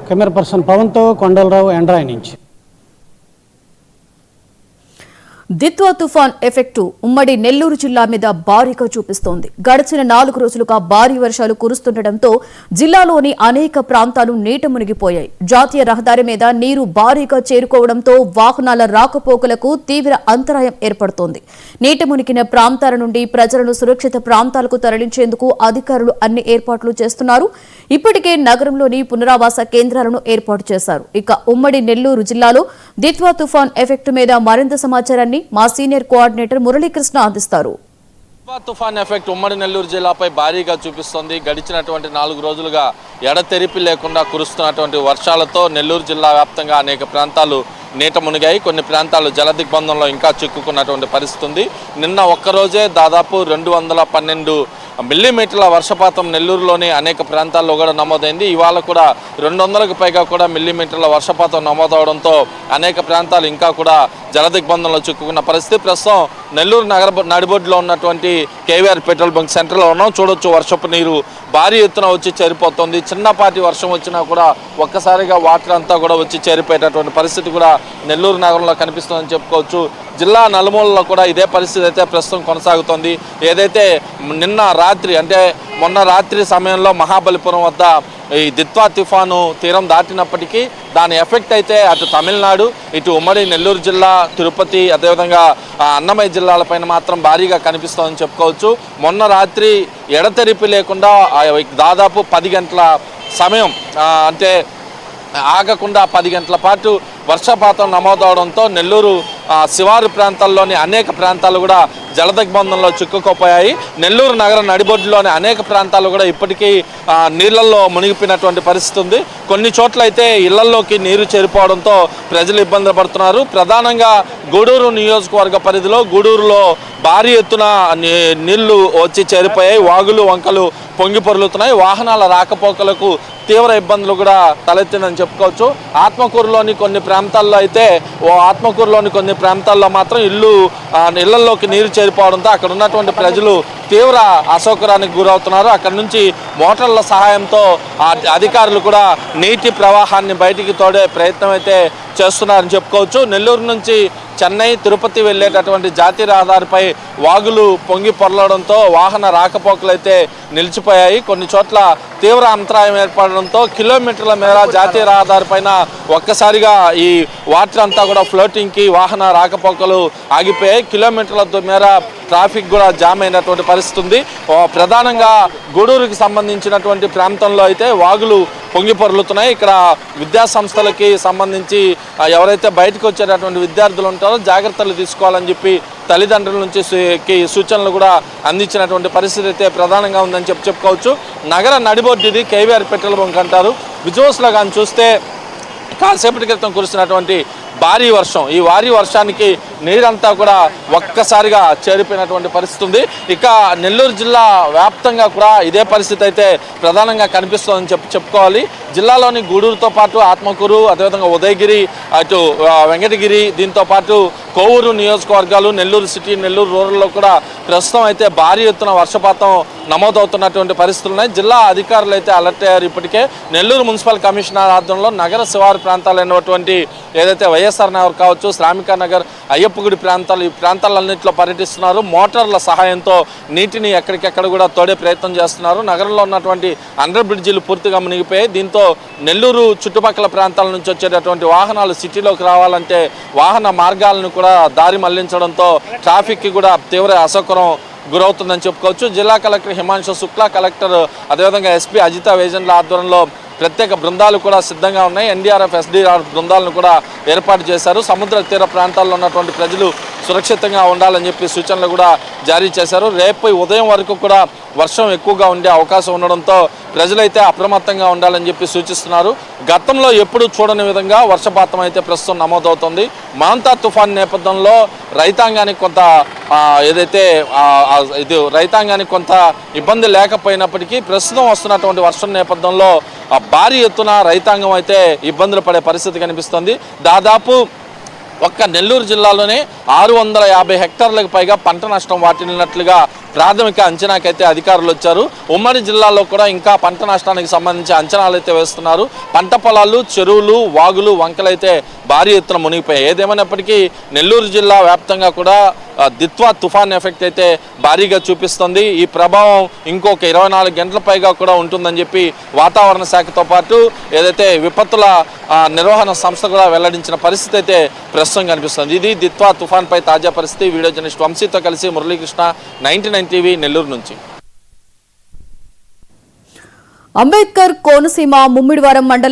Camera person పవన్తో Kondalarao Endrai నుంచి. దిత్వా తుఫాన్ effect ఉమ్మడి నెల్లూరు జిల్లా మీద భారీగా చూపిస్తోంది. గడిచిన 4 రోజులుగా భారీ వర్షాలు కురుస్తుండటంతో జిల్లాలోని అనేక ప్రాంతాలు నీట మునిగిపోయాయి. జాతీయ రహదారి మీద నీరు భారీగా చేరుకోవడంతో వాహనాల రాకపోకలకు తీవ్ర అంతరాయం ఏర్పడుతోంది. నీట మునిగిన ప్రాంతాల నుండి ప్రజలను సురక్షిత ప్రాంతాలకు తరలించేందుకు అధికారులు అన్ని ఏర్పాట్లు చేస్తున్నారు. ఇప్పటికే నగరంలోని పునరావాస కేంద్రాలను ఏర్పాటు చేశారు. ఇక ఉమ్మడి నెల్లూరు జిల్లాలో దిత్వా తుఫాన్ ఎఫెక్టు మీద మరింత సమాచారాన్ని మా సీనియర్ కోఆర్డినేటర్ మురళీకృష్ణ అందిస్తారు. తుఫాన్ ఎఫెక్ట్ ఉమ్మడి నెల్లూరు జిల్లాపై భారీగా చూపిస్తోంది. గడిచినటువంటి 4 రోజులుగా ఎడతెరిపి లేకుండా కురుస్తున్నటువంటి వర్షాలతో నెల్లూరు జిల్లా వ్యాప్తంగా అనేక ప్రాంతాలు నీట మునిగాయి. కొన్ని ప్రాంతాలు జలదిగ్బంధంలో ఇంకా చిక్కుకున్నటువంటి పరిస్థితి ఉంది. నిన్న ఒక్కరోజే దాదాపు 212 మిల్లీమీటర్ల వర్షపాతం నెల్లూరులోని అనేక ప్రాంతాల్లో కూడా నమోదైంది. ఇవాళ కూడా 200కు పైగా కూడా మిల్లీమీటర్ల వర్షపాతం నమోదవడంతో అనేక ప్రాంతాలు ఇంకా కూడా జలదిగ్బంధంలో చిక్కుకున్న పరిస్థితి. ప్రస్తుతం నెల్లూరు నగర నడిబొడ్డులో ఉన్నటువంటి కేవీఆర్ పెట్రోల్ బంక్ సెంటర్లో ఉన్నాం. చూడొచ్చు, వర్షపు నీరు భారీ ఎత్తున వచ్చి చేరిపోతుంది. చిన్నపాటి వర్షం వచ్చినా కూడా ఒక్కసారిగా వాటర్ అంతా కూడా వచ్చి చేరిపోయేటటువంటి పరిస్థితి కూడా నెల్లూరు నగరంలో కనిపిస్తుందని చెప్పుకోవచ్చు. జిల్లా నలుమూలలో కూడా ఇదే పరిస్థితి అయితే ప్రస్తుతం కొనసాగుతోంది. ఏదైతే నిన్న రాత్రి అంటే మొన్న రాత్రి సమయంలో మహాబలిపురం వద్ద ఈ దిత్వా తుఫాను తీరం దాటినప్పటికీ దాని ఎఫెక్ట్ అయితే అటు తమిళనాడు, ఇటు ఉమ్మడి నెల్లూరు జిల్లా, తిరుపతి, అదేవిధంగా అన్నమయ్య జిల్లాలపైన మాత్రం భారీగా కనిపిస్తోందని చెప్పుకోవచ్చు. మొన్న రాత్రి ఎడతెరిపి లేకుండా దాదాపు 10 గంటల సమయం అంటే ఆగకుండా 10 గంటల పాటు వర్షపాతం నమోదవడంతో నెల్లూరు శివారు ప్రాంతాల్లోని అనేక ప్రాంతాలు కూడా జలదిగ్బంధంలో చిక్కుకుపోయాయి. నెల్లూరు నగర నడిబొడ్డులోని అనేక ప్రాంతాలు కూడా ఇప్పటికీ నీళ్లలో మునిగిపోయినటువంటి పరిస్థితి ఉంది. కొన్ని చోట్ల అయితే ఇళ్లలోకి నీరు చేరిపోవడంతో ప్రజలు ఇబ్బందులు పడుతున్నారు. ప్రధానంగా గూడూరు నియోజకవర్గ పరిధిలో గూడూరులో భారీ ఎత్తున నీళ్లు వచ్చి చేరిపోయాయి. వాగులు వంకలు పొంగి పొర్లుతున్నాయి. వాహనాల రాకపోకలకు తీవ్ర ఇబ్బందులు కూడా తలెత్తిందని చెప్పుకోవచ్చు. ఆత్మకూరులోని కొన్ని ప్రాంతాల్లో మాత్రం ఇళ్లలోకి నీరు చేరిపోవడంతో అక్కడ ఉన్నటువంటి ప్రజలు తీవ్ర అసౌకర్యానికి గురవుతున్నారు. అక్కడి నుంచి మోటార్ల సహాయంతో అధికారులు కూడా నీటి ప్రవాహాన్ని బయటికి తోడే ప్రయత్నం అయితే చేస్తున్నారని చెప్పుకోవచ్చు. నెల్లూరు నుంచి చెన్నై, తిరుపతి వెళ్ళేటటువంటి జాతీయ రహదారిపై వాగులు పొంగి పొరలడంతో వాహన రాకపోకలు అయితే నిలిచిపోయాయి. కొన్ని చోట్ల తీవ్ర అంతరాయం ఏర్పడడంతో కిలోమీటర్ల మేర జాతీయ రహదారి పైన ఒక్కసారిగా ఈ వాటర్ అంతా కూడా ఫ్లోటింగ్కి వాహన రాకపోకలు ఆగిపోయాయి. కిలోమీటర్ల మేర ట్రాఫిక్ కూడా జామ్ అయినటువంటి పరిస్థితి ఉంది. ప్రధానంగా గూడూరుకి సంబంధించినటువంటి ప్రాంతంలో అయితే వాగులు పొంగి పొర్లుతున్నాయి. ఇక్కడ విద్యా సంస్థలకి సంబంధించి ఎవరైతే బయటకు వచ్చేటటువంటి విద్యార్థులు ఉంటారో జాగ్రత్తలు తీసుకోవాలని చెప్పి తల్లిదండ్రుల నుంచి సూచనలు కూడా అందించినటువంటి పరిస్థితి అయితే ప్రధానంగా ఉందని చెప్పుకోవచ్చు. నగర నడిబొడ్డు ఇది కేవీఆర్ పెట్రోల్ బంక్ అంటారు. విజువల్స్లో కానీ చూస్తే కాసేపటి క్రితం కురిసినటువంటి భారీ వర్షం, ఈ భారీ వర్షానికి నీరంతా కూడా ఒక్కసారిగా చేరిపోయినటువంటి పరిస్థితి ఉంది. ఇక నెల్లూరు జిల్లా వ్యాప్తంగా కూడా ఇదే పరిస్థితి అయితే ప్రధానంగా కనిపిస్తుందని చెప్పుకోవాలి. జిల్లాలోని గూడూరుతో పాటు ఆత్మకూరు, అదేవిధంగా ఉదయగిరి, అటు వెంకటగిరి, దీంతో పాటు కోవూరు నియోజకవర్గాలు, నెల్లూరు సిటీ, నెల్లూరు రూరల్లో కూడా ప్రస్తుతం అయితే భారీ ఎత్తున వర్షపాతం నమోదవుతున్నటువంటి పరిస్థితులు ఉన్నాయి. జిల్లా అధికారులు అయితే అలర్ట్ అయ్యారు. ఇప్పటికే నెల్లూరు మున్సిపల్ కమిషనర్ ఆధ్వర్యంలో నగర శివారు ప్రాంతాలైనటువంటి ఏదైతే వైఎస్ఆర్ నగర్ కావచ్చు, శ్రామిక నగర్, అయ్యప్పగుడి ప్రాంతాలు, ఈ ప్రాంతాలన్నింటిలో పర్యటిస్తున్నారు. మోటార్ల సహాయంతో నీటిని ఎక్కడికెక్కడ కూడా తోడే ప్రయత్నం చేస్తున్నారు. నగరంలో ఉన్నటువంటి అండర్ బ్రిడ్జిలు పూర్తిగా మునిగిపోయాయి. దీంతో నెల్లూరు చుట్టుపక్కల ప్రాంతాల నుంచి వచ్చేటటువంటి వాహనాలు సిటీలోకి రావాలంటే వాహన మార్గాలను కూడా దారి మళ్లించడంతో ట్రాఫిక్కి కూడా తీవ్ర అసౌకర్యం గురవుతుందని చెప్పుకోవచ్చు. జిల్లా కలెక్టర్ హిమాంశు శుక్లా, కలెక్టర్ అదేవిధంగా ఎస్పీ అజితా వేజన్ల ఆధ్వర్యంలో ప్రత్యేక బృందాలు కూడా సిద్ధంగా ఉన్నాయి. ఎన్డీఆర్ఎఫ్, ఎస్డీఆర్ఎఫ్ బృందాలను కూడా ఏర్పాటు చేశారు. సముద్ర తీర ప్రాంతాల్లో ఉన్నటువంటి ప్రజలు సురక్షితంగా ఉండాలని చెప్పి సూచనలు కూడా జారీ చేశారు. రేపు ఉదయం వరకు కూడా వర్షం ఎక్కువగా ఉండే అవకాశం ఉండడంతో ప్రజలైతే అప్రమత్తంగా ఉండాలని చెప్పి సూచిస్తున్నారు. గతంలో ఎప్పుడు చూడని విధంగా వర్షపాతం అయితే ప్రస్తుతం నమోదవుతుంది. మాంతా తుఫాన్ నేపథ్యంలో రైతాంగానికి కొంత రైతాంగానికి కొంత ఇబ్బంది లేకపోయినప్పటికీ ప్రస్తుతం వస్తున్నటువంటి వర్షం నేపథ్యంలో భారీ ఎత్తున రైతాంగం అయితే ఇబ్బందులు పడే పరిస్థితి కనిపిస్తుంది. దాదాపు ఒక్క నెల్లూరు జిల్లాలోనే 650 హెక్టార్లకు పైగా పంట నష్టం వాటిల్లినట్లుగా ప్రాథమిక అంచనాకైతే అధికారులు వచ్చారు. ఉమ్మడి జిల్లాలో కూడా ఇంకా పంట నష్టానికి సంబంధించి అంచనాలు అయితే వేస్తున్నారు. పంట పొలాలు, చెరువులు, వాగులు, వంకలైతే భారీ ఎత్తున మునిగిపోయాయి. ఏదేమైనప్పటికీ నెల్లూరు జిల్లా వ్యాప్తంగా కూడా దిత్వా తుఫాన్ ఎఫెక్ట్ అయితే భారీగా చూపిస్తుంది. ఈ ప్రభావం ఇంకొక 24 గంటల పైగా కూడా ఉంటుందని చెప్పి వాతావరణ శాఖతో పాటు ఏదైతే విపత్తుల నిర్వహణ సంస్థ కూడా వెల్లడించిన పరిస్థితి అయితే ప్రస్తుతం కనిపిస్తుంది. ఇది దిత్వా తుఫాన్ పై తాజా పరిస్థితి. వీడియో జర్నలిస్ట్ వంశీతో కలిసి మురళీకృష్ణ, 99 టీవీ నెల్లూరు నుంచి. అంబేద్కర్ కోనసీమ ముమ్మిడివరం మండలం